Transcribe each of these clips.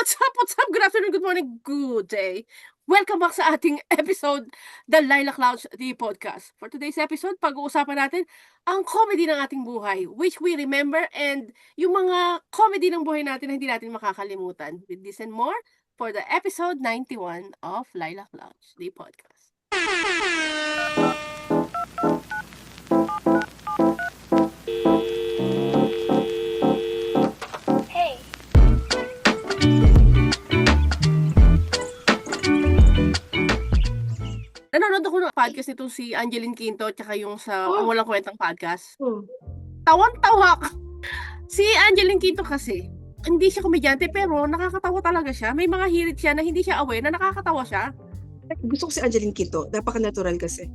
What's up? What's up? Good afternoon, good morning, good day. Welcome back sa ating episode, The Lilac Lounge, the podcast. For today's episode, pag-uusapan natin ang comedy ng ating buhay, which we remember, and yung mga comedy ng buhay natin na hindi natin makakalimutan. With this and more, for the episode 91 of Lilac Lounge, the podcast. Hey. Nanonood ako ng podcast nito si Angeline Quinto tsaka yung sa Ang Walang Kwentang Podcast. Oh. Tawan-tawa ka. Si Angeline Quinto kasi, hindi siya komedyante pero nakakatawa talaga siya. May mga hirit siya na hindi siya aware na nakakatawa siya. Gusto ko si Angeline Quinto. Napaka-natural kasi.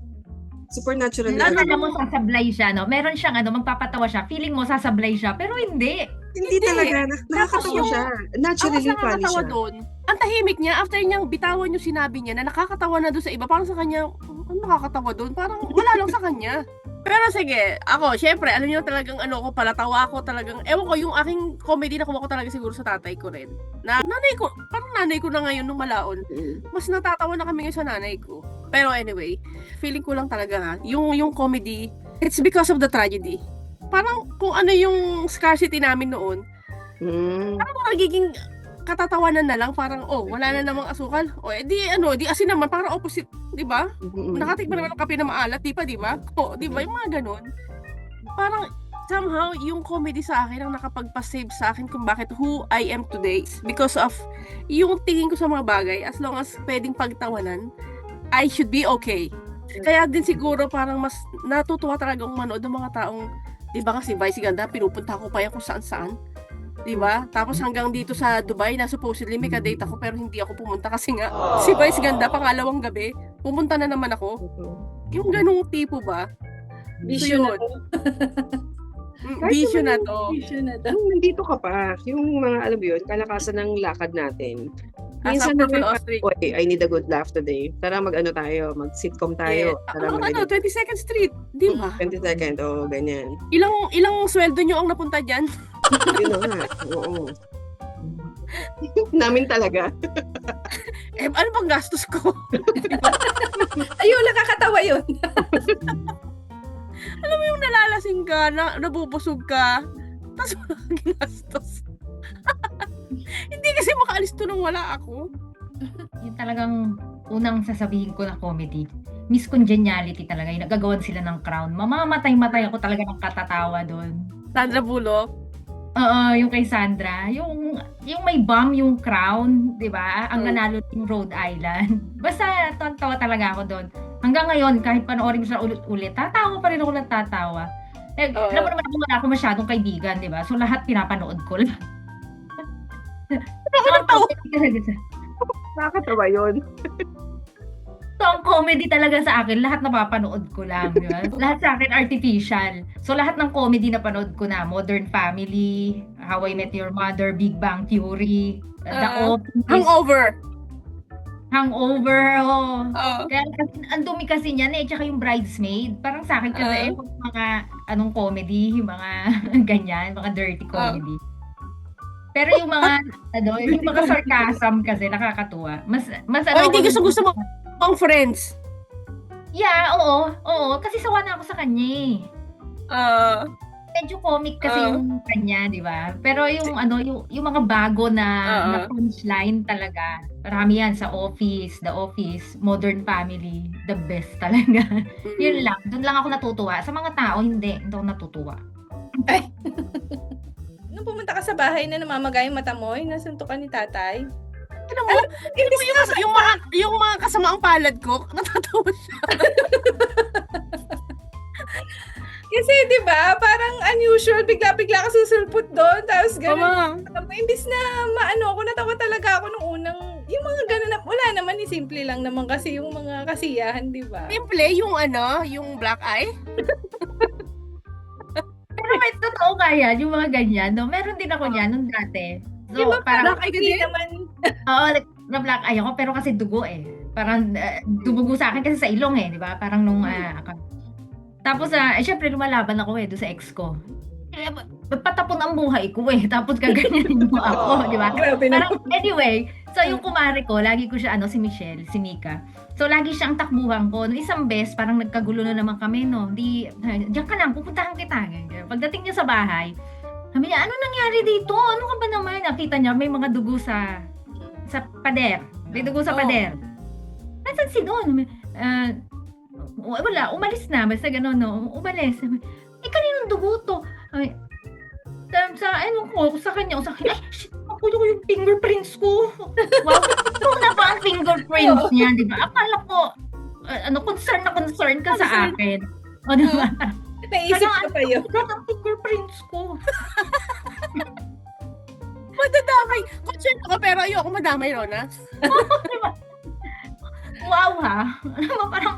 Super natural na. Alam mo, sasablay siya, no? Meron siyang magpapatawa siya. Feeling mo, sasablay siya. Pero hindi. Hindi talaga. Nakakatawa yung- siya. Ang Naturally mas funny nakakatawa siya. doon, ang tahimik niya, after niyang bitawan yung sinabi niya na nakakatawa na doon sa iba, parang sa kanya, ano nakakatawa doon? Parang wala lang sa kanya. Pero sige, ako, syempre, alam niyo talagang ko, palatawa ko talagang, ewan ko, yung aking comedy nakuha ko talaga siguro sa tatay ko rin. Na nanay ko, parang nanay ko na ngayon nung malaon. Mas natatawa na kami ngayon sa nanay ko. Pero anyway, feeling ko lang talaga yung comedy, it's because of the tragedy. Parang kung ano yung scarcity namin noon, parang nagiging katatawanan na lang, parang wala na namang asukal. Di asin naman, parang opposite, 'di ba? Nakatikman naman ng kape na maalat, di ba? Di ba yung mga ganun? Parang somehow yung comedy sa akin ang nakapagpa-save sa akin kung bakit who I am today because of yung tingin ko sa mga bagay. As long as pwedeng pagtawanan, I should be okay. Kaya din siguro parang mas natutuwa talaga akong manood ng mga taong, di ba kasi Vice Ganda, pinupunta ko pa yan kung saan-saan. Di ba? Tapos hanggang dito sa Dubai na supposedly may ka-date ako pero hindi ako pumunta kasi nga si Vice Ganda pangalawang gabi, pumunta na naman ako. Yung ganung tipo ba? Vision na yun. to. Vision na to. Vision na to. Yung nandito ka pa, yung mga alam mo yun, kalakasan ng lakad natin. As a Minsan Prophet naman, Ostrich. "Oy, I need a good laugh today. Tara mag-tayo, mag-sitcom tayo. Tara mag 22nd Street, di ba? 22nd, ganyan. Ilang sweldo nyo ang napunta dyan? Yun na nga, oo. Namin talaga. Ano bang gastos ko? Ayun, nakakatawa yun. Alam mo yung nalalasing ka, nabubusog ka, tapos wala kang ginastos. Hindi kasi makaalis to nang wala ako. Yung talagang unang sasabihin ko na comedy. Miss Congeniality talaga. Yung nagagawan sila ng crown. Mamamatay-matay ako talaga ng katatawa doon. Sandra Bullock. Oo, yung kay Sandra. Yung may bomb yung crown, di ba? Ang nanalo yung Rhode Island. Basta tawa talaga ako doon. Hanggang ngayon, kahit panoorin mo siya ulit-ulit, tatawa pa rin ako ng tatawa. Alam mo naman ako, wala ako masyadong kaibigan, di ba? So lahat pinapanood ko lang. Nakakatawa yun. So, ang comedy talaga sa akin, lahat napapanood ko lang, di ba? Lahat sa akin artificial. So, lahat ng comedy na panood ko na, Modern Family, How I Met Your Mother, Big Bang Theory, The Office, Hangover, Kaya kasi, ang dumi kasi niyan tsaka yung Bridesmaid. Parang sa akin kasi, mga comedy, yung mga ganyan, mga dirty comedy. Pero yung mga, yung mga sarcasm kasi, nakakatuwa. Mas Hindi gusto mo ang Friends. Yeah, oo. Kasi sawa na ako sa kanya Medyo comic kasi yung kanya, di ba? Pero yung yung mga bago na punchline talaga. Marami yan sa Office, The Office, Modern Family, the best talaga. Yun lang. Doon lang ako natutuwa. Sa mga tao, hindi ako natutuwa. Nung pumunta ka sa bahay na namamagay yung mata mo, nasuntukan ni tatay. Alam mo, yung mga kasamaang palad ko, natatawa siya. Kasi, di ba, parang unusual, bigla-bigla ka susulput doon, tapos gano'n. Imbis na ako, natawa talaga ako nung unang, yung mga gano'n na, wala naman, simple lang naman kasi yung mga kasiyahan, di ba? Simple, yung black eye. Pero may totoo kaya, yung mga ganyan, no? Meron din ako niyan nung dati. So, Di ba, parang, black eye ka din? naman, na black eye ako, pero kasi dugo Parang dumugo sa akin kasi sa ilong di ba? Parang nung, tapos, syempre lumalaban ako doon sa ex ko. patapon ang buhay ko eh. Tapos kaganyanin mo ako, di ba? Grabe na. Parang anyway, so yung kumare ko, lagi ko siya, si Michelle, si Mika. So lagi siyang takbuhan ko. Nung isang beses, parang nagkagulo na naman kami, no? Diyan ka lang, pupuntahan kita. Pagdating niya sa bahay, sabi niya, ano nangyari dito? Ano ka ba naman? Nakita niya, may mga dugo sa pader. May dugo sa pader. Nasaan si Don? Wala, umalis na. Basta gano'n, no? Umalis. Kaninong dugo to? Sa kanya, ay, shit, nakulo ko yung fingerprints ko. Wow, ito na ba ang fingerprints niya, di ba? Akala ko, concern ka sa akin. O, di ba? Naisip ko pa yun. Ano ang fingerprints ko? Madadamay. Concern ako pero ayoko madamay, Rona. Wow, ha? Alam mo, parang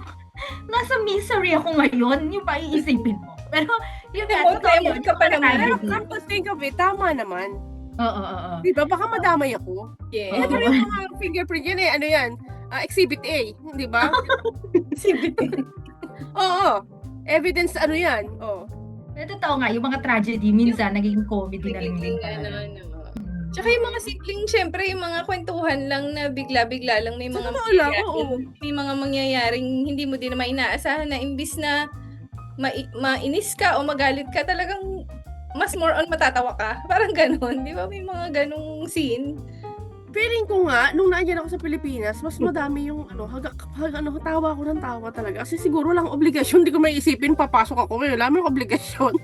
nasa misery ako ngayon, yung paiisipin mo. Pero, yun nga, totoo yun. Ka pa naman. Pero come to think of it, tama naman. Oo. Di ba? Baka madamay ako. Yeah. Pero yung mga fingerprint yan ano yan? Exhibit A, di ba? Oo. Evidence yan. Oo. Totoo nga, yung mga tragedy, minsan, naging comedy na rin din talaga. Tsaka yung mga simpleng, syempre, yung mga kwentuhan lang na bigla-bigla lang may mga Totoo lang, oo. may mga mangyayaring hindi mo din naman inaasahan na imbis na mainis ka o magalit ka, talagang mas more on matatawa ka. Parang ganon, di ba? May mga ganong scene. Feeling ko nga, nung naandyan ako sa Pilipinas, mas madami yung tawa ko ng tawa talaga. Kasi siguro lang obligasyon, di ko may isipin, papasok ako. Wala may obligasyon.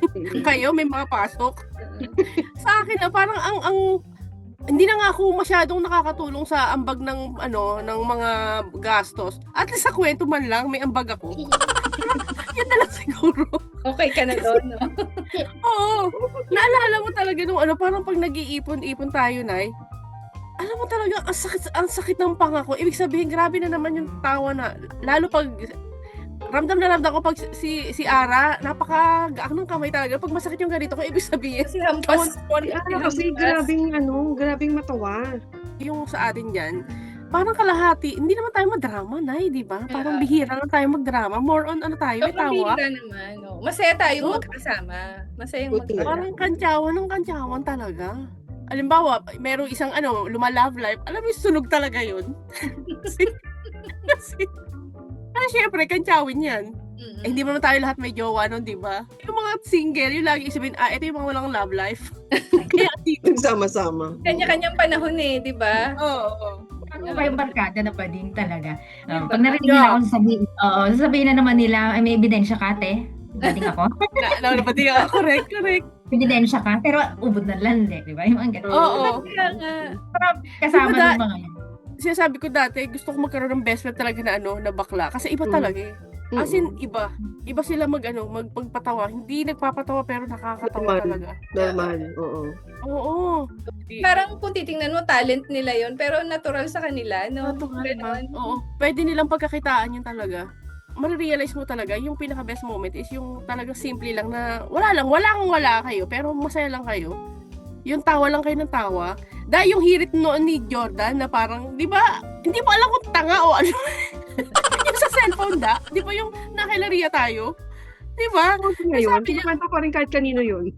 Kayo, may mga pasok. Sa akin parang hindi na nga ako masyadong nakakatulong sa ambag ng ng mga gastos. At least sa kwento man lang, may ambag ako. Yan na lang siguro. Okay ka na doon, no? Oo. Naalala mo talaga nung parang pag nag-iipon-ipon tayo, Nay. Alam mo talaga, ang sakit ng panga ko. Ibig sabihin, grabe na naman yung tawa na. Lalo pag, ramdam na ramdam ko pag si Ara, napakagaak ng kamay talaga. Pag masakit yung ganito ko, ibig sabihin, Kasi hampas. Kasi grabing matawa. yung sa atin dyan, parang kalahati, hindi naman tayo madrama, Nay, di ba? Parang bihira lang tayo magdrama. More on tayo, may tawa. Pabira naman, no? Masaya tayong magkasama. Masayang Buti. magkasama. Parang kantsawan talaga. Alimbawa, merong isang love life, alam mo, sunog talaga yun. kasi syempre, kantsawin yan. Eh, hindi mo naman tayo lahat may jowa nun, di ba? Yung mga single, yung lagi isipin, ito yung mga walang love life. Kaya, Nagsama-sama. Kanya-kanyang panahon di ba? oo. Ano ba yung barkada na pa din talaga? Pag narinig nila ako sasabihin na naman nila, ay may ebidensya ka, te. Dating ako. Napati ka, correct. Ebidensya ka, pero ubod na lande, di ba? Yung mga ganun. Oo. Kaya nga. Kasama Diba, ng mga yun. Sinasabi ko dati, gusto ko magkaroon ng best friend talaga na bakla. Kasi iba talaga eh. As in, iba. Iba sila magpagpatawa. Hindi nagpapatawa pero nakakatawa Normal. talaga. Normal, oo. Oo. Parang kung titingnan mo, talent nila yon pero natural sa kanila, no? Natural Ganon. naman. Oo. Pwede nilang pagkakitaan yun talaga. Marirealize mo talaga, yung pinaka-best moment is yung talagang simple lang na wala kayo, pero masaya lang kayo. Yung tawa lang kayo ng tawa. Dahil yung hirit noon ni Jordan na parang, di ba, hindi mo alam kung tanga o ano. Yung sa cellphone di ba yung nakilariya tayo? Di ba? Ngayon, Sabi niya- pinakanta ko rin kahit kanino yun.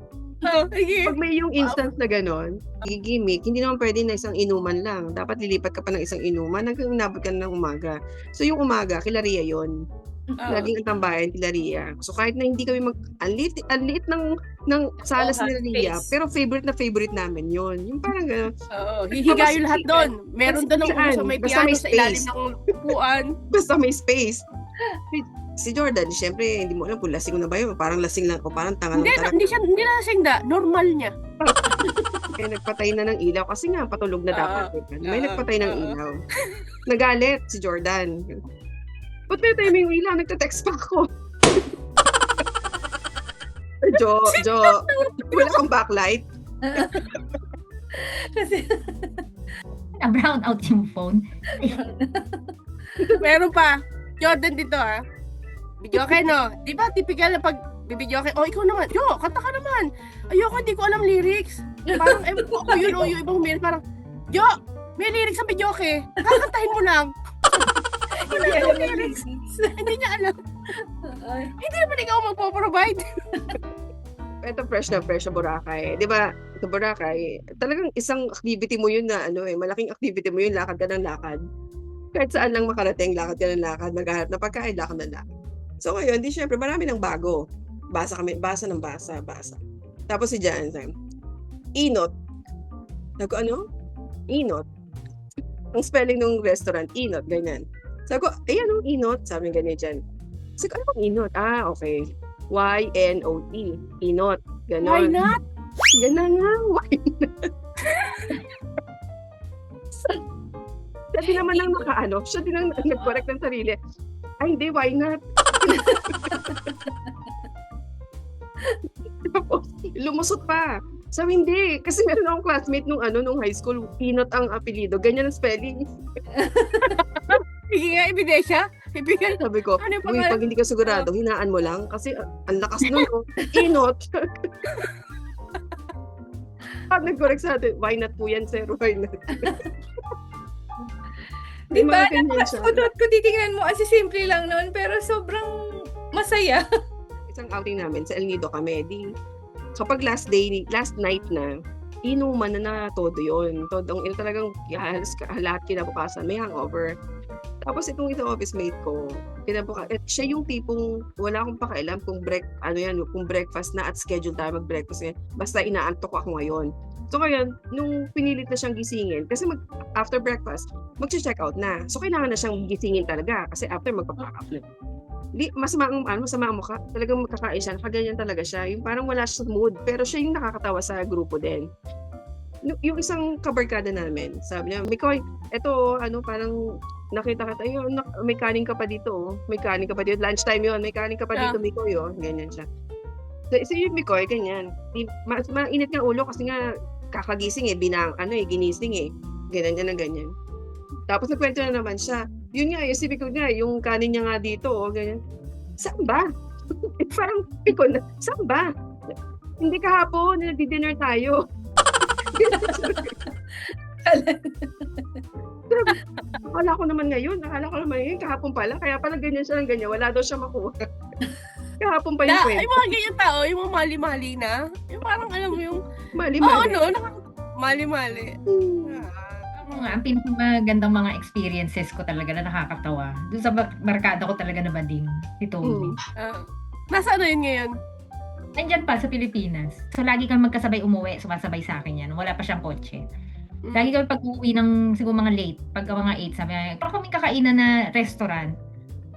Sige. Pag may yung instance na gano'n, gimmick, hindi naman pwede na isang inuman lang. Dapat lilipat ka pa ng isang inuman hanggang inabot ka na ng umaga. So yung umaga, kilaria yon. Laging ang tambayan, kilaria. So kahit na hindi kami ang liit ng salas Oh, ni Ria, space. pero favorite namin yon. Yung parang gano'n. Oo. Hihiga yung lahat doon. Meron doon ng ulo sa may Basta piano may sa ilalim space. ng upuan. Basta may space. Si Jordan, syempre, hindi mo alam kung lasing na ba yun. Parang lasing lang o parang tanga lang talaga. Hindi na singda. Normal niya. Kaya nagpatay na ng ilaw kasi nga patulog na dapat. May nagpatay ng oo. ilaw. Nagalit si Jordan. Ba't may tayo yung ilaw? Nagte-text pa ako. Jo, wala kang backlight. Kasi, Na-brown out yung phone. Meron pa. Jordan dito Video okay, no? Di ba typical na pag bibidyo okay? Oh, ikaw naman. Jo, kanta ka naman. Ayoko, hindi ko alam lyrics. Parang, ako yun, yung ibang humirit. Parang, Jo, may lyrics sa video okay. Kakantahin mo lang. Hindi niya alam lyrics. Hindi niya alam. Hindi naman ikaw magpo-provide. Ito fresh na Boracay. 'Di ba? Sa Boracay, talagang isang activity mo yun na malaking activity mo yun, lakad ka ng lakad. Kahit saan lang makarating, lakad ka ng lakad, maghahanap ng pagkain, lakad ng lakad. So ngayon, di syempre marami ng bago. Basa. Tapos si Jan, Inot. Sabi ko, ano? Inot. Ang spelling ng restaurant, Inot, ganyan. Sabi ko, anong Inot? Sabi niya ganyan dyan. Sabi ko, ano bang Inot? Okay. Y-N-O-T. Inot. Ganon. Why not? Ganon nga. Why not? Siya din naman ang siya din ang nag-correct ng sarili. Ay, hindi, why not? Tapos, lumusot pa. Sabi, hindi. Kasi meron akong classmate nung high school, Inot ang apelido. Ganyan ang spelling. Sige nga, ebidensya. Ibigay. Sabi ko, Ano pa uy, ba? pag hindi ka sigurado, hinaan mo lang. Kasi ang lakas nun, Inot. Pag nag-correct sa atin, why not po yan, sir? Why not? Di ba? Mga ganyan siya. Kung titingnan mo, simple lang nun, pero sobrang masaya. Isang outing namin, sa El Nido kami, kapag last night na, inuman na todo yun. Todong, talagang lahat kinabukasan, may hangover. Tapos itong office mate ko, siya yung tipong wala akong pakialam kung kung breakfast na at schedule tayo mag-breakfast ngayon. Basta inaantok ako ngayon. So ngayon, nung pinilit na siyang gisingin, kasi after breakfast, mag-check out na. So kailangan na siyang gisingin talaga kasi after magpa-pack up na. Masama ang mukha. Talagang magkakain siya. Nakaganyan talaga siya. Yung parang wala siya sa mood. Pero siya yung nakakatawa sa grupo din. Yung isang kabarkada namin, sabi niya, Mikoy, eto, parang nakita ka tayo, may kanin ka pa dito. May kanin ka pa dito. Lunchtime yun. May kanin ka pa dito, Mikoy. Ganyan siya. So yung Mikoy, ganyan. Mainit ng ulo kasi nga kakagising ginising Ganyan niya na ganyan. Tapos nagkwento na naman siya. Yun nga, yung Mikoy nga, yung kanin niya nga dito, ganyan. Saan ba? Parang Mikoy na, saan ba? Hindi kahapon, nagdi-dinner tayo. Akala ko naman ngayon, kahapon pala, kaya pala ganyan siya ng ganyan, wala daw siya makuha. Kahapon pa yung kwento. Yung mga ganyan tao, yung mga mali-mali na, yung parang alam mo yung, Mali-mali. mali-mali. Ang pinakamagandang mga experiences ko talaga na nakakatawa. Doon sa barkada ko talaga na bading, si Toby. Nasa yun ngayon? Nandyan pa sa Pilipinas. So, lagi kami magkasabay umuwi, sumasabay sa akin yan. Wala pa siyang kotse. Lagi kami pag-uwi ng siguro mga late, pagka mga 8, sabi niya, parang kami kakainan na restaurant.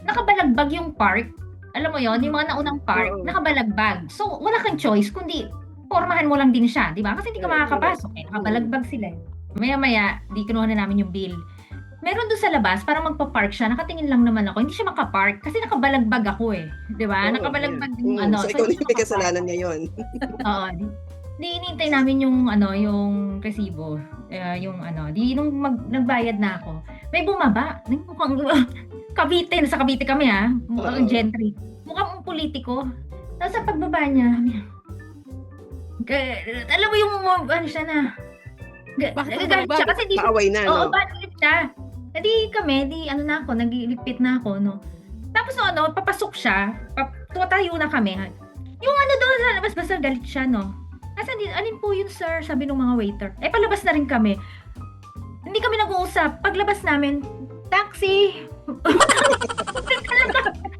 Nakabalagbag yung park. Alam mo yon, yung mga naunang park, nakabalagbag. So, wala kang choice, kundi pormahan mo lang din siya, di ba? Kasi hindi ka makakapasok. Nakabalagbag sila. Maya-maya, di kinuha na namin yung bill. Meron doon sa labas, parang magpa-park siya, nakatingin lang naman ako. Hindi siya makapark kasi nakabalagbag ako eh. Di ba? Nakabalagbag yung So, ikaw na yung kasalanan ngayon. Oo. Di inintay namin yung resibo. Nung nagbayad na ako, may bumaba. Mukhang Cavite, nasa Cavite kami mukhang gentry. Mukhang politiko. Tapos sa pagbaba niya, alam mo yung siya na, galit siya kasi di Paaway na, no? Oo, galit siya. Nagiligpit na ako, no? Tapos papasok siya, tuwatayo na kami. Yung doon sa labas, basta galit siya, no? Kasi alin po yun, sir? Sabi ng mga waiter. Palabas na rin kami. Hindi kami nag-uusap. Paglabas namin, taxi!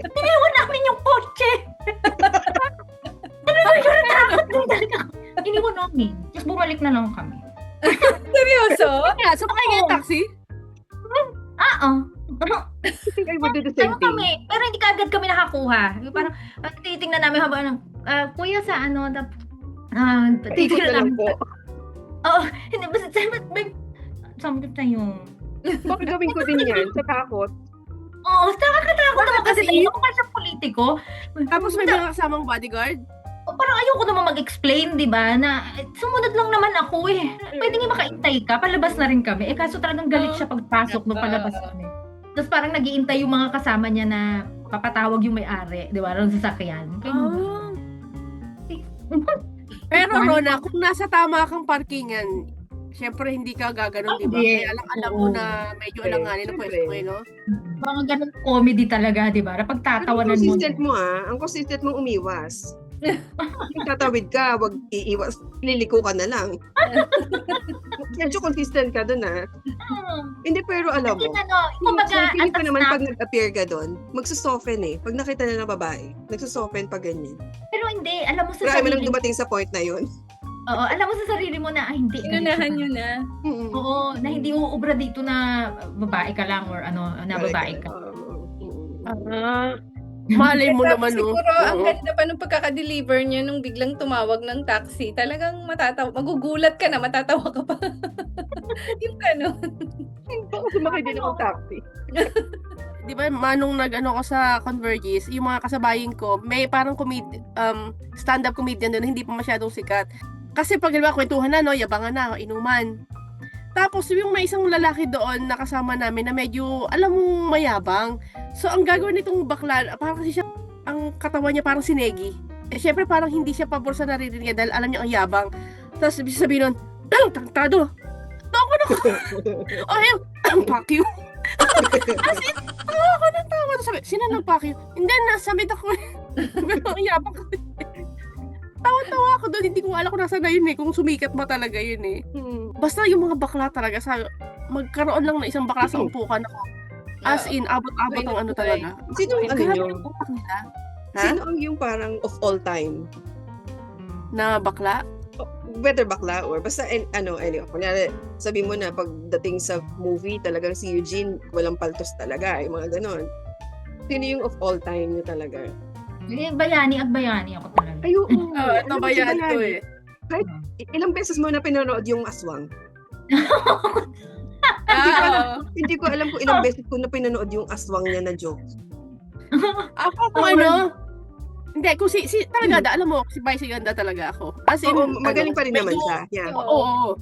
Iniwan namin yung kotse! Iniwan namin. Tapos bumalik na lang kami. Seryoso? So baka yung taxi? I would do the same thing. Kami, pero hindi kaagad kami nakakuha. Yung parang titingnan namin habang kuya sa Ikot na lang po. Oo, hindi basta samgot na yung Bakit gawin ko din yan? Sa takot. Oo, nakakatakot naman kasi Kasi- ako pa sa politiko. Tapos may mga kasamang bodyguard? Parang ayoko naman mag-explain, di ba? Na sumunod lang naman ako eh. Pwede nga makaintay ka, palabas na rin kami. Kaso talagang galit siya pagpasok nung palabas kami. Tapos parang nag-iintay yung mga kasama niya na papatawag yung may-ari, di ba? Ng sasakyan. Pero Rona, kung nasa tama kang parkingan, syempre hindi ka gaganon, di ba? Hindi. Kaya alam mo na medyo alanganin ang pwesto no? Mga ganun comedy talaga, di ba? Na pagtatawanan mo. Ang consistent mong umiwas. Tatawid ka, wag iiwas, liliko ka na lang. Medyo consistent ka dun Hindi, pero alam mo, kumbaga, feeling ko at naman snap. pag nag-appear ka dun, magsusoften Pag nakita na ng babae, nagsusoften pag ganyan. Pero hindi, alam mo sa Try mo lang sarili mo. dumating sa point na yun. Oo, alam mo sa sarili mo na, hindi. Inunahan nyo na. Oo, na hindi uubra dito na babae ka lang or na babae ka. Malay mo Tapos naman, no? siguro, ang Oo. ganda pa nung pagkaka-deliver niya nung biglang tumawag ng taxi. Talagang magugulat ka na, matatawa ka pa. Yung gano'n. Baka sumakay din ako taxi. Di ba, manong nag-ano ko sa Convergys, yung mga kasabayin ko, may parang stand-up comedian doon na hindi pa masyadong sikat. Kasi pag diba, kwentuhan na, no, yabangan na, inuman. Tapos yung may isang lalaki doon na kasama namin na medyo, alam mong mayabang. So ang gagawin nitong bakla, parang kasi siya, ang katawan niya parang sinegi. Syempre parang hindi siya pabor sa naririnig niya dahil alam niya ang yabang. Tapos sabihin nun, tangtado! Tawa na ko! Ay, fuck you! As in, tawa ko ng tawa. Sabi, sino nag-fuck you? Hindi, nasamit ako. Ang yabang ko. Tawa-tawa ako doon, hindi ko alam kung nasa na yun kung sumikat ba talaga yun Basta yung mga bakla talaga, magkaroon lang na isang bakla sa umpukan ako. As in, abot-abot ang ano talaga. Sino ang ano Grabe nyo? yung utak nila. Ha? Sino ang yung parang of all time? Na bakla? Whether bakla or basta anyway, kunyari, sabi mo na pagdating sa movie, talagang si Eugene, walang paltos talaga, yung mga ganon. Sino yung of all time nyo talaga? Bayani ako talaga. Ay, oo. Ito ba yan to Ilang beses mo na pinanood yung Aswang? Hindi ko alam kung ilang beses ko na pinanood yung Aswang niya na joke. Ako kung ano, hindi, kung talaga, alam mo, si Vice ganda talaga ako. As in, Oo, magaling pa rin naman medyo- siya. Yeah. Oo.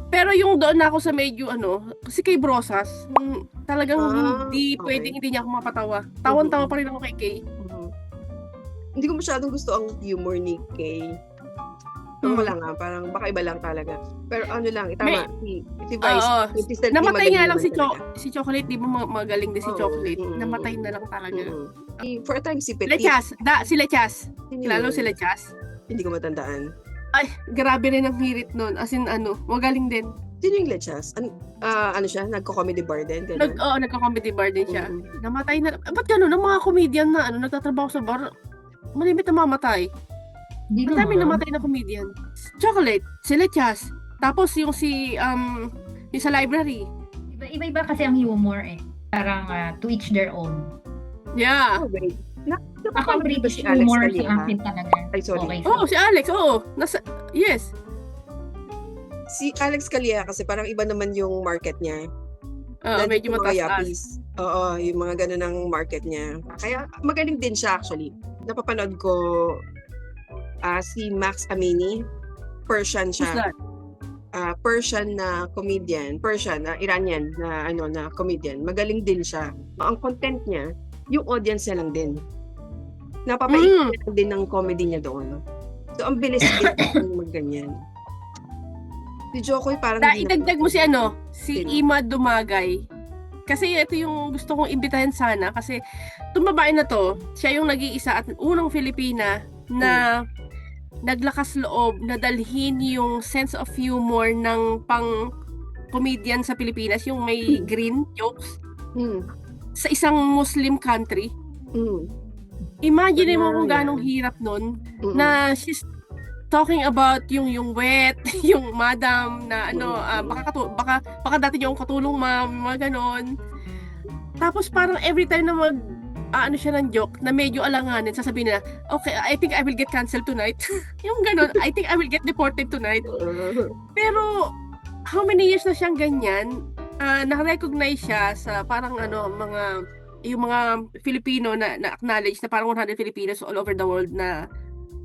Pero yung doon na ako sa medyo kasi kay Brosas, talagang hindi okay. pwedeng hindi niya ako mapatawa. Tawan-tawa pa rin ako kay Kay. Hindi ko masyadong gusto ang humor ni Kay. Wala nga, parang baka iba lang talaga. Pero ano lang, itama, si Vice, Oo. consistently Namatay magaling nga lang naman talaga. si Chocolate, di ba magaling din si Oo. Chocolate? Mm. Namatay na lang talaga. For a time, si Petit. Lechas, si Lechas. Sino Kilala mo yun? si Lechas? Hindi ko matandaan. Ay, grabe rin ang hirit nun. As in, magaling din. Sino yung Lechas? Ano siya? Nagko-comedy bar din? Ganun? Nagka-comedy bar din siya. Mhm. Namatay na. Ba't gano'n? Ang mga comedian na nagtatrabaho sa bar, malimit na mamatay. Hindi Ang dami naman. namatay na comedian. Chocolate, si Lechas. Tapos yung yung sa library. Iba-iba kasi ang humor Parang to each their own. Yeah. Oh, wait. Ako ang British si Alex humor Calleja? sa akin talaga. Ay, sorry. Okay. Oo, si Alex, oo. Yes. Si Alex Calleja kasi parang iba naman yung market niya. Medyo Yung mga mataas. yuppies. Oo, yung mga ganun ang market niya. Kaya magaling din siya actually. Napapanood ko si Max Amini. Persian Who's siya. that? Persian na comedian. Persian, Iranian na comedian. Magaling din siya. Ang content niya, yung audience niya lang din. Napapaikot din ng comedy niya doon. So, ang bilis din magganyan. Si Jokoy parang hindi na- Idagdag mo si si Sino? Ima Dumagay. Kasi ito yung gusto kong imbitahin sana kasi itong babae na to, siya yung nag-iisa at unang Filipina na naglakas loob na dalhin yung sense of humor ng pang comedian sa Pilipinas, yung may green jokes Hmm. sa isang Muslim country. Hmm. Imagine mo kung Yeah. ganong hirap nun Mm-mm. na she's talking about yung wet, yung madam na baka dati yung katulong ma'am, mga ganon. Tapos parang every time na siya ng joke na medyo alanganin, sasabihin na, okay, I think I will get canceled tonight. Yung ganon, I think I will get deported tonight. Pero, how many years na siyang ganyan, na-recognize siya sa parang yung mga Filipino na acknowledge na parang 100 Filipinos all over the world na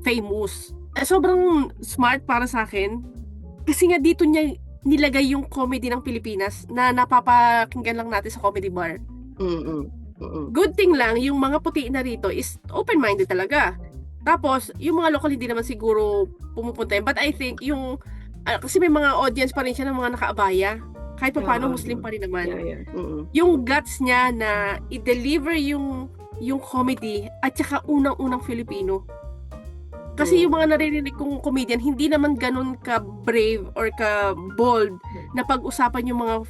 famous. Sobrang smart para sa akin. Kasi nga dito niya nilagay yung comedy ng Pilipinas na napapakinggan lang natin sa comedy bar. Good thing lang, yung mga puti na rito is open-minded talaga. Tapos, yung mga local hindi naman siguro pumupunta yun. But I think kasi may mga audience pa rin siya ng mga nakaabaya. Kahit pa paano, Muslim pa rin naman. Yeah. Yung guts niya na i-deliver yung comedy at saka unang-unang Filipino. Kasi yung mga naririnig kong comedian, hindi naman ganun ka-brave or ka-bold na pag-usapan yung mga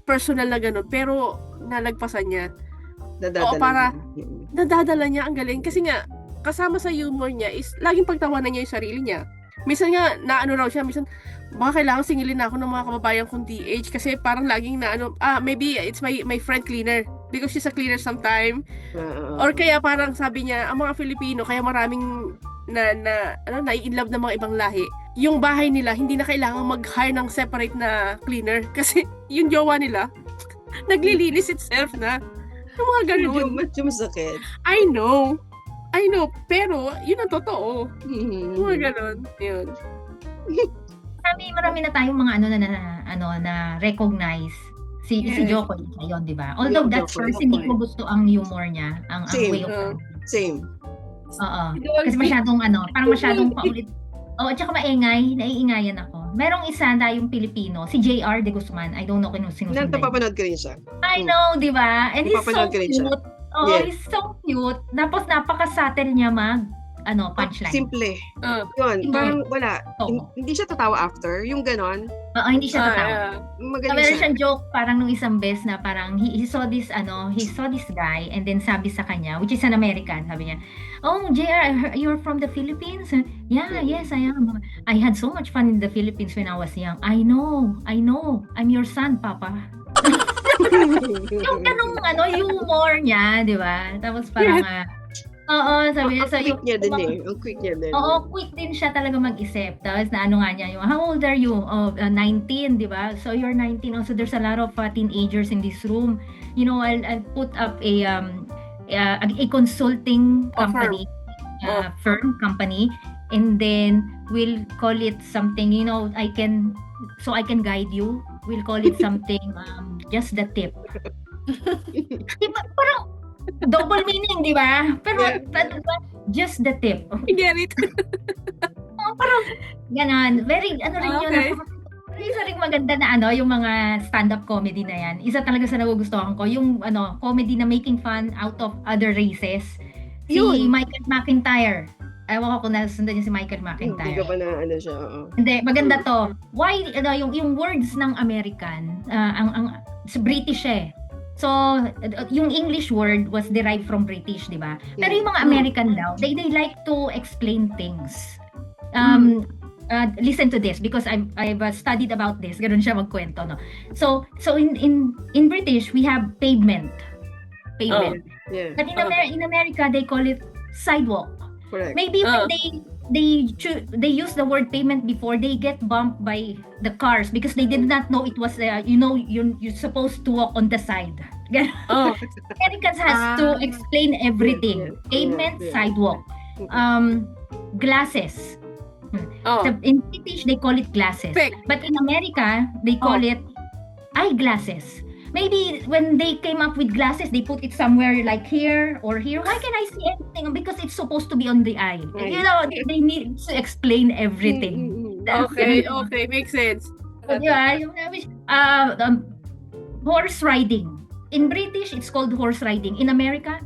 personal na ganun. Pero nalagpasan niya. Nadadala para- niya. Nadadala niya, ang galing. Kasi nga, kasama sa humor niya is laging pagtawanan niya yung sarili niya. Minsan nga, naano raw siya, minsan, baka kailangan singilin na ako ng mga kababayan kong DH kasi parang laging maybe it's my friend cleaner because she's a cleaner sometime. Or kaya parang sabi niya, ang mga Filipino, kaya maraming nai-inlove ng mga ibang lahi. Yung bahay nila, hindi na kailangan mag-hire ng separate na cleaner kasi yung jowa nila, naglilinis itself na. Yung mga ganun. Medyo masakit. I know, pero yun ang totoo. Yung mga ganun. Yun. Marami na tayong mga na recognize. Si Joko isa yun, di ba? Although that Joko, first, hindi ko gusto ang humor niya, ang Same. way of Same. Oo. Kasi masyadong parang masyadong paulit. Oo, at saka maingay, naiingayan ako. Merong isa tayong Pilipino, si JR De Guzman. I don't know kung sino Napapanood ko rin siya. I know, di ba? And he's so Napapanood ko rin siya. cute. Oh, Yes. he's so cute. Tapos napaka-subtle niya punchline. Simple. Ah. Yun, Simple. parang wala. Oo. Hindi siya tatawa after. Yung ganon. Oo, hindi siya tatawa. Magaling Meron siya. siyang joke parang nung isang beses na parang he saw this guy and then sabi sa kanya, which is an American, sabi niya, "Oh, JR, you're from the Philippines?" Yeah, yes, I am. I had so much fun in the Philippines when I was young. I know. I'm your son, Papa. Yung ganung humor niya, di ba? Tapos parang sabi niya Ang quick niya din eh. Ang quick niya din. Oo, quick din siya talaga mag-isip. Tapos na nga niya, yung, how old are you? 19, di ba? So you're 19. Also, there's a lot of teenagers in this room. You know, I'll put up a consulting company, firm company, and then we'll call it something, I can guide you. We'll call it something, just the tip. Diba? Parang double meaning, di ba? Pero just the tip. I get it. Parang ganon. Very, rin yun. Okay. Isa rin maganda na yung mga stand-up comedy na yan. Isa talaga sa nagugustuhan ko. Yung comedy na making fun out of other races. Si Yun. Michael McIntyre. Ewan ko kung nasundan niya si Michael Hindi McIntyre. ka pa na siya. Oo. Hindi, maganda to. Why, yung words ng American, sa British eh. So, yung English word was derived from British, di ba? Pero yung mga American daw, they like to explain things. Listen to this because I've studied about this. Ganun siya magkwento, no? So in British, we have pavement. Yeah. But in America, they call it sidewalk. Correct. Maybe when they use the word pavement before, they get bumped by the cars because they did not know it was you're supposed to walk on the side. Americans has to explain everything. Pavement, sidewalk, glasses. So in British, they call it glasses. But in America, they call it eyeglasses. Maybe when they came up with glasses, they put it somewhere like here or here. Why can I see everything? Because it's supposed to be on the eye. Right. They need to explain everything. Okay, makes sense. Yeah, horse riding. In British, it's called horse riding. In America,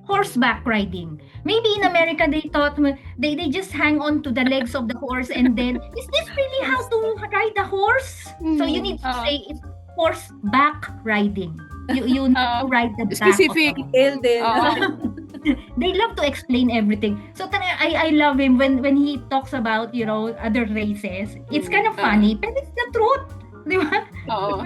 horseback riding. Maybe in America, they thought they just hang on to the legs of the horse and then, is this really how to ride a horse? So you need to say it's horseback riding. You need to ride the back Specific. of the horse. They love to explain everything. So I love him when he talks about, other races. It's kind of funny, but it's the truth. Di ba? Oo.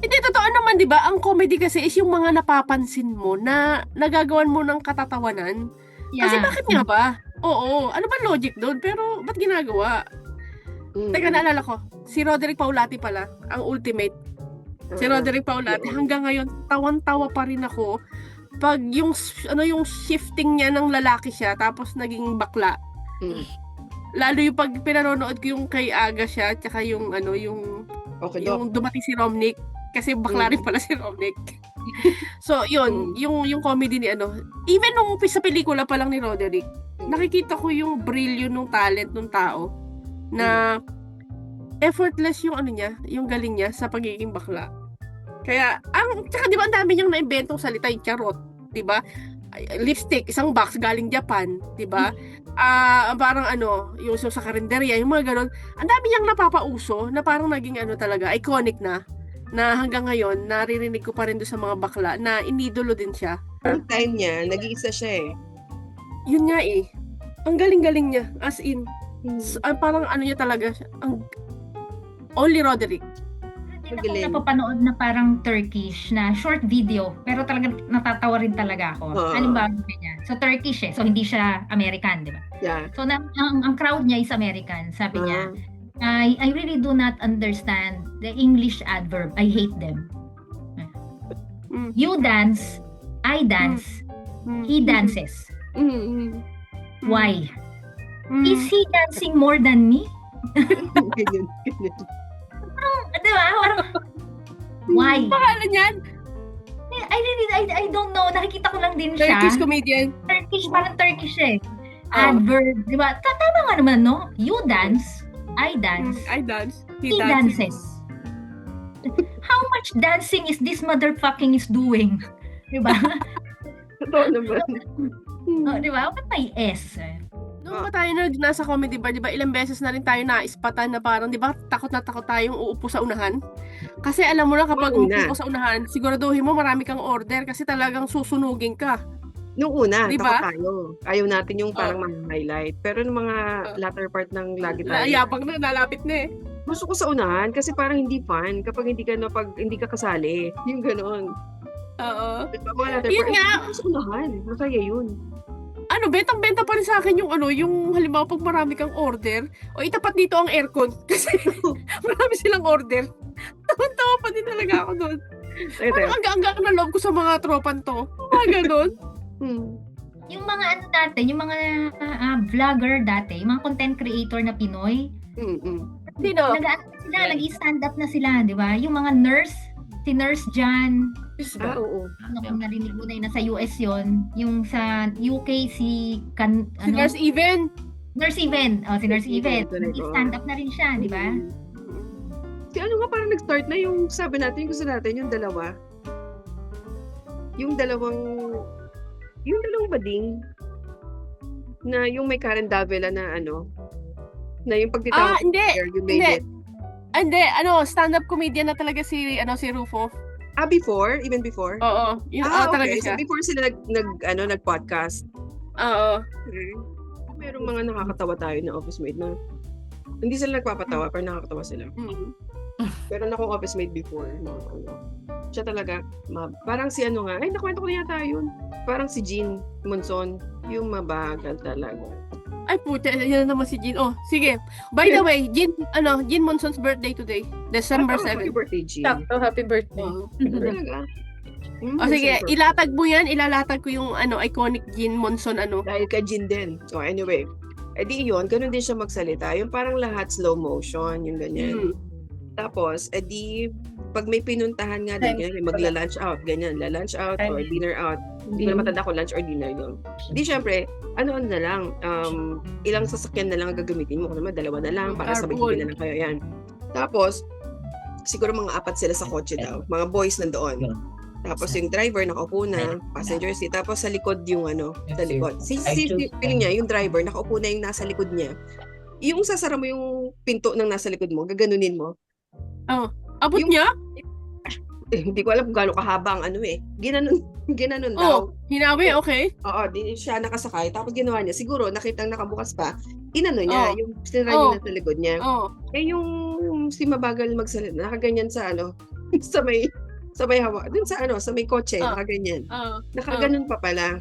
Hindi, totoo naman, di ba? Ang comedy kasi is yung mga napapansin mo na nagagawan mo ng katatawanan. Kasi bakit nga ba? Oo. Ano ba logic doon? Pero ba't ginagawa? Teka, naalala ko. Si Roderick Paulati pala, ang ultimate. Si Roderick Paulati, hanggang ngayon, tawan-tawa pa rin ako pag yung shifting niya ng lalaki siya tapos naging bakla. Lalo yung pag pinanonood ko yung kay Aga siya tsaka yung yung dumating si Romnick kasi bakla rin pala si Romnick. So yun, yung comedy ni even nung sa pelikula pa lang ni Roderick, nakikita ko yung brilyo ng talent ng tao na effortless yung niya, yung galing niya sa pagiging bakla. Kaya, tsaka di ba ang dami niyang naimbentong salita, yung charot, di ba? lipstick, isang box galing Japan, 'di ba? Parang yung sa karinderya, yung mga ganun. Ang dami niyang napapauso na parang naging talaga iconic na hanggang ngayon naririnig ko pa rin doon sa mga bakla na inidolo din siya. Yung time niya, nag-iisa siya eh. Yun nga eh. Ang galing-galing niya, as in. Parang niya talaga, ang Only Roderick. Hindi ako napapanood na parang Turkish na short video, pero talagang natatawa rin talaga ako. Halimbawa niya. So Turkish so hindi siya American, di ba? Yeah. So ang crowd niya is American. Sabi niya, I really do not understand the English adverb. I hate them. You dance, I dance, he dances. Why? Is he dancing more than me? Ganyan. Diba? Why? Pangalan yan? I don't know. Nakikita ko lang din siya. Turkish comedian. Turkish, parang Turkish Adverb. Diba? Tama nga naman, no? You dance, I dance, I dance, he dances. How much dancing is this motherfucking is doing? Diba? Totoo naman. Diba? Ba't may S? Noong ba tayo nasa comedy bar, di ba ilang beses na rin tayo naispatan na parang, di ba takot na takot tayong uupo sa unahan? Kasi alam mo na kapag uupo ka sa unahan, siguraduhin mo marami kang order kasi talagang susunugin ka. Nung una, diba? takot tayo. Ayaw natin yung parang highlight. Pero nung mga latter part ng lagi tayo. Yabang na, nalapit na eh. Gusto ko sa unahan kasi parang hindi fun kapag hindi ka kasali. Yung ganoon. Oo. Diba, mga latter Yun part, nga. sa unahan. Masaya yun. Bentang-benta pa rin sa akin yung halimbawa pag marami kang order, o itapat dito ang aircon kasi marami silang order. Tawa pa din talaga ako doon. Parang hanggang na loob ko sa mga tropan to. Mga ganun. Yung mga natin, yung mga vlogger dati, yung mga content creator na Pinoy, Sino? nag-stand up na sila, di ba? Yung mga nurse, si Nurse Jan, Oo. kung narinig mo na yun, nasa US yun. Yung sa UK, si Nurse Even. Nurse Even. Si Nurse Even. Nag-stand up na rin siya, di ba? Si nga parang nag-start na yung sabi natin, yung gusto natin, yung dalawa. Yung dalawang bading na yung may Karen Davila na na yung pagtitawag. Hindi. You made it. Hindi, stand-up comedian na talaga si Rufo. Before? Even before? Oo. Talaga okay. siya. So before sila nag-podcast. Oo. Okay. Merong mga nakakatawa tayo na office mate na hindi sila nagpapatawa pero nakakatawa sila. Pero na akong office mate before. Siya talaga, parang si nakwento ko na yata yun. Parang si Jean Monson, yung mabagal talaga. Ay puta, yan naman si Jean. Oh, sige. By the way, Jean Monson's birthday today. December 7. Happy birthday, Jean. Sakto, happy birthday. Talaga. Sige, ilatag mo yan. Ilalatag ko yung iconic Jean Monson Dahil kay Jean din. So anyway, edi yun, ganun din siya magsalita. Yung parang lahat slow motion, yung ganyan. Tapos, edi, pag may pinuntahan nga din, ganyan, magla-lunch out, ganyan, la-lunch out or dinner out. Hindi na matanda ko lunch or dinner yun. Di syempre, ano na lang, ilang sasakyan na lang ang gagamitin mo. Kung naman, 2 na lang, para sabay-sabay na lang kayo yan. Tapos, siguro mga 4 sila sa kotse daw. Mga boys nandoon. Tapos yung driver nakaupo na, passenger seat. Tapos sa likod yung sa likod. Feeling niya, yung driver, nakaupo na yung nasa likod niya. Yung sasara mo yung pinto ng nasa likod mo, gaganunin mo. Abot niya? Hindi ko alam kung gaano kahaba ang Ginanon daw. Hinawi, okay. Oo, di siya nakasakay. Tapos ginawa niya, siguro nakitang nakabukas pa, inano niya, yung sinira niya nasa likod niya. Yung si mabagal magsalita, nakaganyan sa sa may hawa, dun sa may kotse, nakaganyan. Nakaganon pa pala.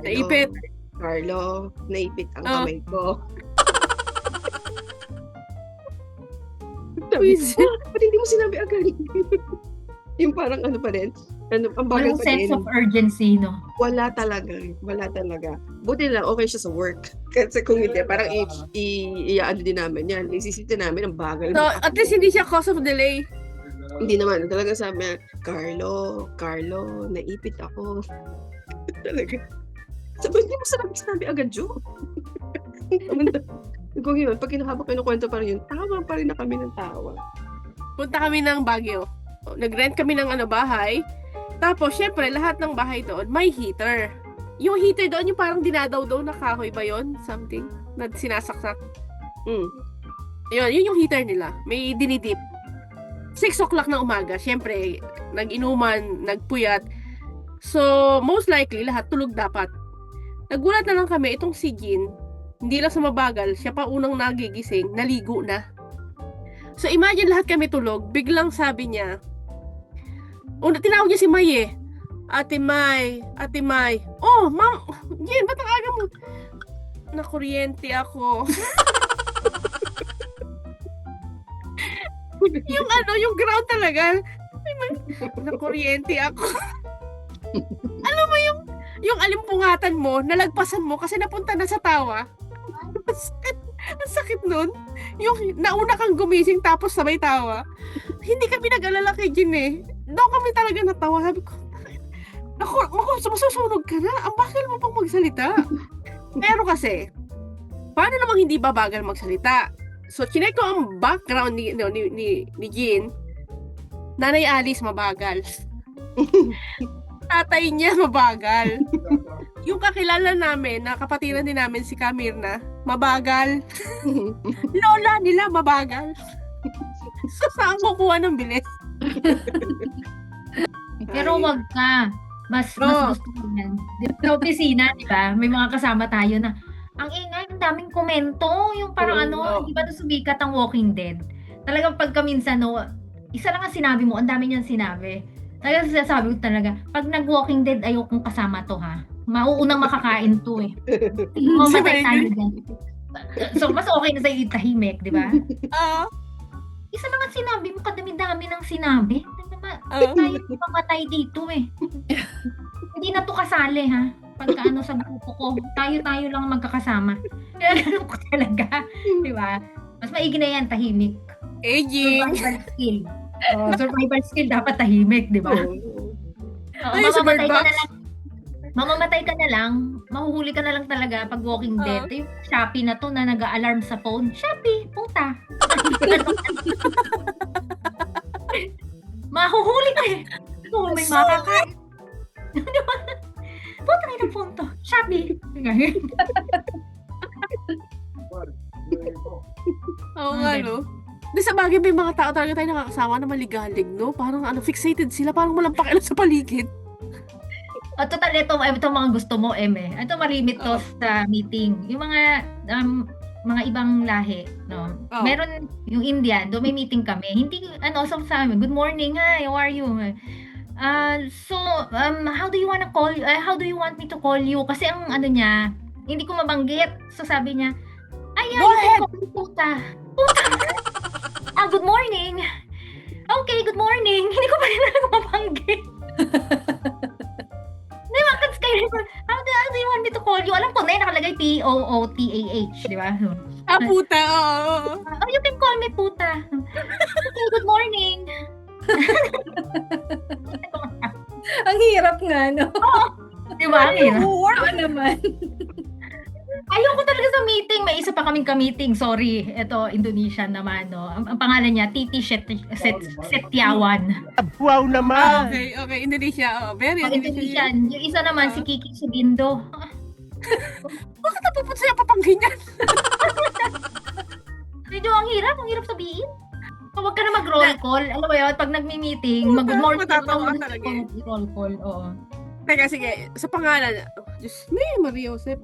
Naipit. Carlo, naipit ang kamay ko. Ba't hindi mo sinabi agad? Yung parang pa rin. Ang bagal Walang pa din. sense of urgency, no? Wala talaga. Buti lang, okay siya sa work. Kasi kung hindi, parang i-ano din namin yan. Isisita namin ang bagal. So, at least hindi siya cause of delay. Hindi naman. Talaga sabi niya, Carlo, naipit ako. Talaga. Sabi, hindi mo sinabi agad, Joe. Kung yun, pag habang kinukwento pa rin yun, tawa pa rin na kami ng tawa. Punta kami ng Baguio. Nag-rent kami ng bahay. Tapos, syempre, lahat ng bahay doon, may heater. Yung heater doon, yung parang dinadaw-daw na kahoy ba yun? Something? Na sinasaksak. Yun yung heater nila. May dinidip. 6 o'clock na umaga, syempre, nag-inuman, nagpuyat. So, most likely, lahat tulog dapat. Nagulat na lang kami, itong si Jin, hindi lang sa mabagal, siya pa unang nagigising, naligo na. So, imagine lahat kami tulog, biglang sabi niya, tinawag niya si May eh. Ate May. Oh, Ma'am, Jin, ba't ang aga mo? Nakuryente ako. yung ground talaga. Nakuryente ako. Alam mo yung alimpungatan mo, nalagpasan mo kasi napunta na sa tawa. Ang sakit nun. Yung nauna kang gumising tapos sabay tawa. Hindi kami nag-alala kay Jin eh. Doon kami talaga natawa. Sabi ko, masusunog ka na. Ang bagal mo pang magsalita. Pero kasi, paano namang hindi babagal magsalita? So, chinek ko ang background ni Jin. Nanay Alice, mabagal. Tatay niya, mabagal. Yung kakilala namin, na kapatiran din namin si Kamirna, mabagal. Lola nila, mabagal. So, saan kukuha ng bilis? Pero wag ka. Mas gusto ko yan. Sa opisina, di ba? May mga kasama tayo na, ang ingay, ang daming komento. Yung parang hindi ba ito sumikat ang Walking Dead? Talagang pagka minsan, isa lang ang sinabi mo, ang dami niyang sinabi. Talagang sinasabi ko talaga, pag nag-Walking Dead, ayokong kasama to ha. Mauunang makakain to eh. Mamatay tayo dyan. So, mas okay na sa'yo itahimik, di ba? Isa lang ang sinabi mo, kadami-dami ng sinabi. Tayo mamatay dito eh. Hindi na to kasali ha. Pagka sa grupo ko, tayo lang magkakasama. Kaya ganun ko talaga. Di ba? Mas maigi na yan, tahimik. Aging. Survival skill. Survival skill dapat tahimik, di ba? Mamamatay ka na lang, mahuhuli ka na lang talaga pag Walking Dead. Yung Shopee na to na nag-a-alarm sa phone. Shopee, puta. Mahuhuli ka eh. Kung may makakain. Puta kayo ng phone to. Shopee. Oo nga, no? Di sa bagay, may mga tao talaga tayo nakakasama na maligalig, no? Parang fixated sila, parang walang pakialam sa paligid. Total, ito mga gusto mo, Eme. Ito malimit to sa meeting. Yung mga ibang lahi, no? Meron yung Indian, doon may meeting kami. Hindi, sa amin, good morning, hi, how are you? How do you want me to call you? Kasi ang niya, hindi ko mabanggit. So sabi niya, you can call me puta. Good morning. Okay, good morning. Hindi ko pa rin mabanggit. How do you want me to call you? Alam ko na yun, nakalagay P-O-O-T-A-H, di ba? Puta, oo. You can call me puta. Okay, good morning. Ang hirap nga, no? Di ba? Ang hirap. Oo naman. Ayoko talaga sa meeting. May isa pa kaming ka-meeting. Sorry. Ito, Indonesian naman, no? Ang pangalan niya, Titi Setyawan. Wow naman! Okay. Indonesia. Very Indonesian. Yung isa naman, si Kiki Subindo. Bakit napupot sa'yo papangkin yan? Medyo ang hirap sabihin. So, huwag ka na mag-roll call. Alam mo yun, pag nagmi-meeting, mag-good morning. Matatawa talaga eh. Roll call, oo. Teka, sige. Sa pangalan, Diyos me, Maria Josep.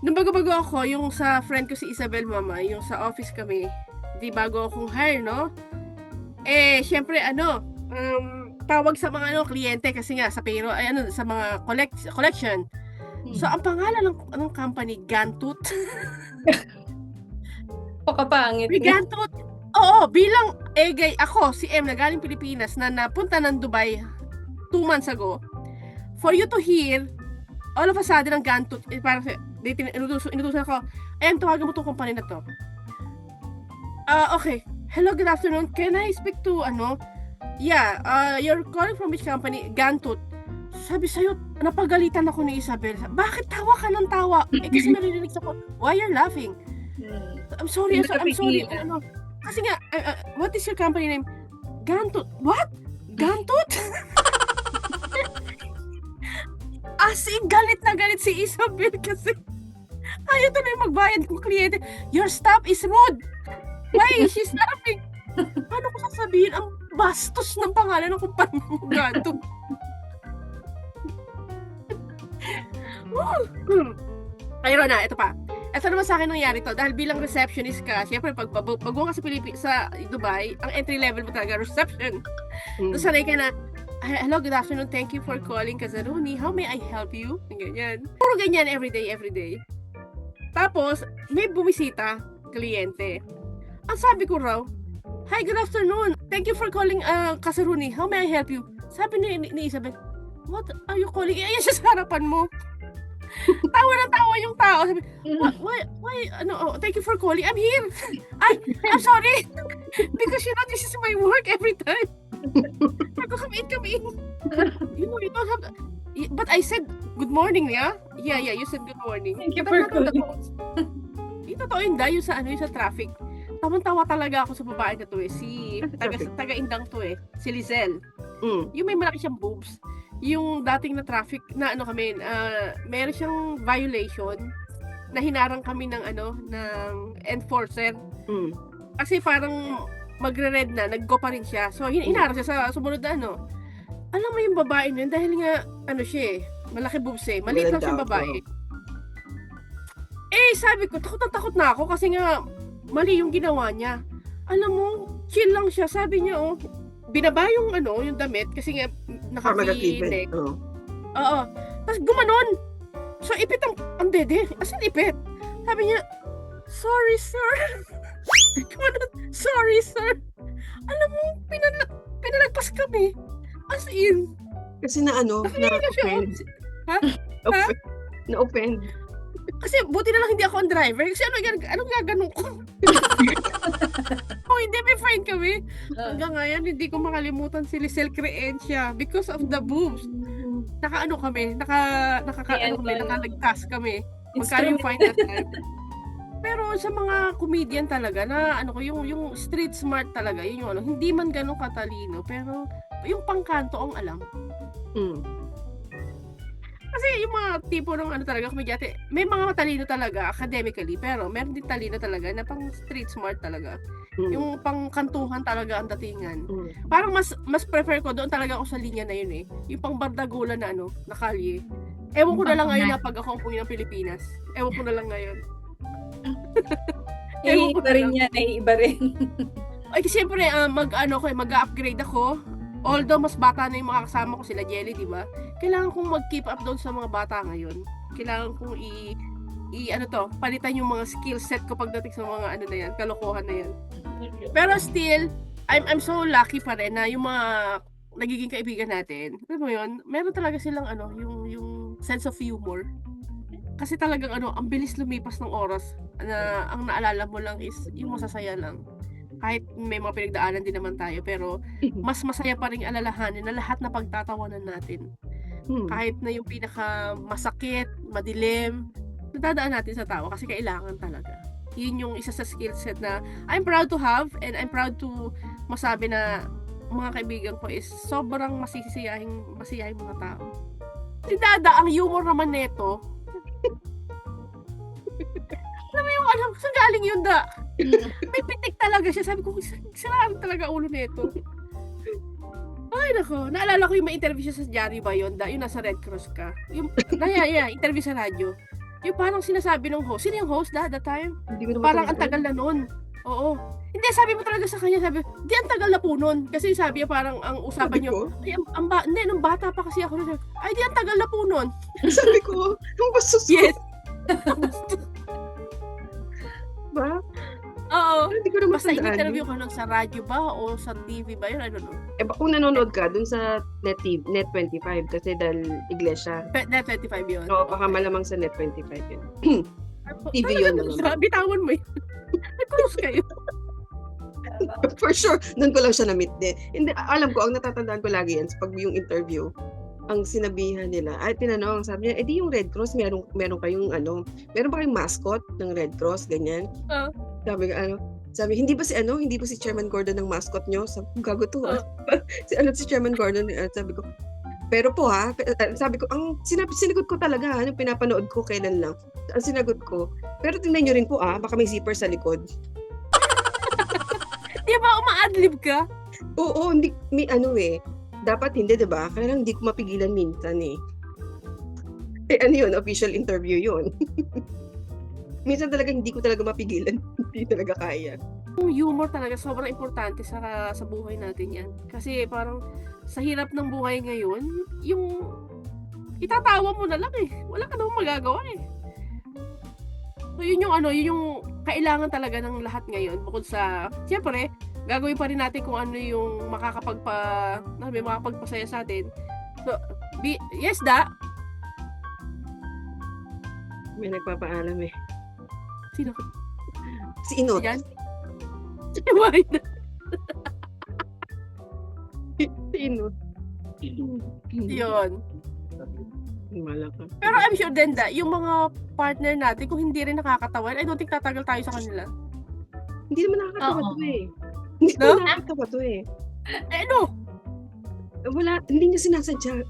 Nung bago-bago ako, yung sa friend ko si Isabel Mama, yung sa office kami, di bago akong hire, no? Syempre, tawag sa mga kliyente kasi nga sa payroll, sa mga collection. So, ang pangalan ng company, Gantut. Pakapangit. Gantut. Oo, bilang ako, si M, na galing Pilipinas, na napunta ng Dubai 2 months ago, for you to hear, all of a sudden, ang Gantut, parang inutusan ako, tawagan mo itong company na to. Okay. Hello, good afternoon. Can I speak to, you're calling from which company? Gantut. Sabi sa'yo, napagalitan ako ni Isabel. Bakit tawa ka ng tawa? Kasi narinig ko, why you're laughing? I'm sorry. Kasi nga, what is your company name? Gantut. What? Gantut? Si Isabel kasi, ayaw tuloy magbayad ng kliyente. Your staff is rude. Why is she snapping? Paano ko sasabihin ang bastos ng pangalan ng kumpanya mo, gato? Ayun na, ito pa. Ito naman sa akin nangyari to. Dahil bilang receptionist ka, syempre pag bago ka sa Dubai, ang entry level mo talaga, reception. So sanay ka na, hello, good afternoon, thank you for calling Kazaruni. How may I help you? Ganyan. Puro ganyan every day. Tapos, may bumisita, kliyente. Ang sabi ko raw, hi, good afternoon. Thank you for calling Kazaruni. How may I help you? Sabi ni Isabel, what are you calling? Ayan siya sa harapan mo. Tawa na tawa yung tao. Sabi, why, thank you for calling. I'm here. I'm sorry. Because this is my work every time. Come in. You don't have to. But I said, good morning, yeah? Yeah, you said good morning. Thank you for calling. Yung totoo yun, yung sa traffic. Tamang-tawa talaga ako sa babae na to eh. Si taga-indang to eh. Si Lizelle. Yung may malaki siyang boobs. Yung dating na traffic na meron siyang violation na hinarang kami ng enforcer. Kasi parang magre-red na, nag-go pa rin siya. So hinarang siya sa sumunod na Alam mo yung babae na yun, dahil nga siya malaki boobs eh. Maliit lang siyang babae. Sabi ko, takot na ako kasi nga mali yung ginawa niya. Alam mo, chill lang siya. Sabi niya, binaba yung yung damit kasi nga naka-v-neck. Oo. Tapos gumanon. So ipit ang dede. As in ipit. Sabi niya, sorry sir. Sorry sir. Alam mo, pinalagpas kami. As in. Kasi na-offend. Ha? Na-offend. Kasi buti na lang hindi ako ang driver. Kasi anong gaganon ko? Hindi, may fine kami. Hanggang ngayon, hindi ko makalimutan si Lizelle Creencia because of the boobs. Nakalagtas kami. Magkano yung fine that time. Pero sa mga comedian talaga na yung street smart talaga, yun yung hindi man ganun katalino, pero yung pangkanto ang alam. Kasi yung mga tipo ng talaga komedyante, may mga matalino talaga academically, pero meron din talino talaga na pang street smart talaga. Yung pangkantuhan talaga ang datingan. Parang mas prefer ko doon talaga ako sa linya na yun eh. Yung pang bardagulan na na kalye. Ewan ko na lang ngayon na pag ako ang pungi ng Pilipinas. Ewan ko na lang ngayon. Iba rin. Ay, kasi siyempre, mag-upgrade ako. Although, mas bata na yung mga kasama ko, sila Jelly, di ba? Kailangan kong mag-keep up doon sa mga bata ngayon. Kailangan kong palitan yung mga skill set ko pagdating sa mga na yan, kalokohan na yan. Pero still, I'm so lucky pa rin na yung mga nagiging kaibigan natin, alam mo yun, meron talaga silang yung sense of humor. Kasi talagang ang bilis lumipas ng oras na ang naalala mo lang is yung masasaya lang. Kahit may mga pinagdaanan din naman tayo, pero mas masaya pa rin alalahanin na lahat na pagtatawanan natin. Kahit na yung pinaka masakit, madilim, nadadaan natin sa tawa kasi kailangan talaga. Yun yung isa sa skill set na I'm proud to have and I'm proud to masabi na mga kaibigan ko is sobrang masisiyahing mga tao. Si Dada, ang humor naman neto. Alam mo yung saan galing yun, Da? May pitik talaga siya. Sabi ko, saan talaga ulo nito? Ay, nako. Naalala ko yung may interview siya sa Diary ba yun, Da? Yung nasa Red Cross ka. Yung, interview sa radyo. Yung parang sinasabi ng host. Sino yung host, Da, that time? Parang ang tagal na nun. Oo. Hindi, sabi mo talaga sa kanya, sabi, di ang tagal na po nun. Kasi sabi niya parang ang usapan niyo, ay, nung bata pa kasi ako nun. Ay, di ang tagal na po nun. Sabi ko, ang bastos ko. Yes. Ba? Oo. Hindi ko naman Basta in-interview ka sa radyo ba o sa TV ba yun? I don't know. Kung nanonood ka dun sa Net25 kasi dahil iglesia. Net25 yun. Oo, baka malamang sa Net25 yun. TV yun naman. Bitawan mo yun. Nag-close kayo. For sure, nun ko lang siya na-meet din. Hindi, alam ko, ang natatandaan ko lagi yan pag yung interview, ang sinabihan nila, ay tinanong, sabi niya, di yung Red Cross, meron kayong meron ba kayong mascot ng Red Cross, ganyan? Sabi, hindi ba si Chairman Gordon ng mascot nyo? Sabi ko, gago to si Chairman Gordon, sabi ko, Pero po sabi ko, sinagot ko talaga, ano pinapanood ko kailan lang. Ang sinagot ko, pero tingnan nyo rin po baka may zipper sa likod. Di ba uma-adlib ka? Oo, hindi, may dapat hindi, diba? Kaya lang hindi ko mapigilan minsan eh. Ano yun, official interview yun. Minsan talaga hindi ko talaga mapigilan, hindi talaga kaya. Yung humor talaga sobrang importante sa buhay natin yan. Kasi parang sa hirap ng buhay ngayon, yung itatawa mo na lang eh. Wala ka namang magagawa eh. So yun yung kailangan talaga ng lahat ngayon. Bukod sa, siyempre, gagawin pa rin natin kung ano yung makakapagpasaya sa atin. So, yes, Da? May nagpapaalam eh. Sino? Si Inot. Yan? Why na? Si Inot. Yun. Malaka. Pero I'm sure din, Da, yung mga partner natin, kung hindi rin nakakatawa, I don't think tatagal tayo sa kanila. Hindi naman nakakatawa Oo. to eh. Hindi No? naman nakakatawa to eh. No? Wala, hindi niya sinasadya.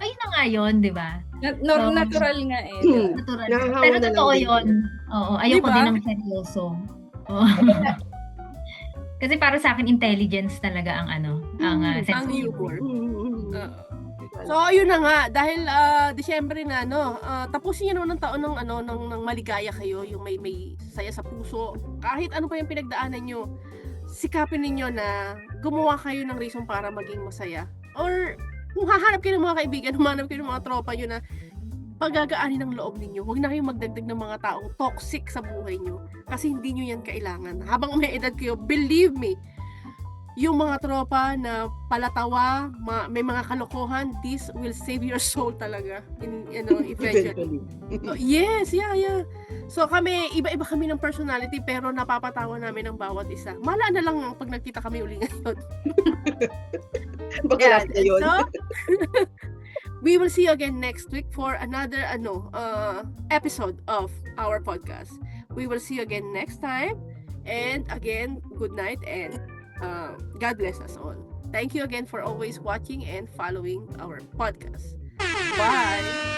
Ayun na nga yun, di ba? Natural nga eh. di ba? Natural. Nakakawa Pero na lang totoo din. yun. Oo, ayoko Diba? din ng seryoso. Oo. Kasi para sa akin, intelligence talaga ang Ang sense of humor. Mm. So, ayun na nga. Dahil Disyembre na, tapusin nyo naman ng taon ng maligaya kayo, yung may saya sa puso. Kahit ano pa yung pinagdaanan nyo, sikapin ninyo na gumawa kayo ng reason para maging masaya. Or, kung hahanap kayo ng mga kaibigan, humanap kayo ng mga tropa nyo na pagagaanin ng loob ninyo. Huwag na kayong magdagdag ng mga taong toxic sa buhay nyo. Kasi hindi nyo yan kailangan. Habang may edad kayo, believe me, yung mga tropa na palatawa, may mga kalokohan, this will save your soul talaga. Eventually. So, yes, yeah. So kami, iba-iba kami ng personality pero napapatawa namin ang bawat isa. Mala na lang pag nagkita kami uli ngayon. Baka last na yun. So, we will see you again next week for another episode of our podcast. We will see you again next time. And again, good night and God bless us all. Thank you again for always watching and following our podcast. Bye!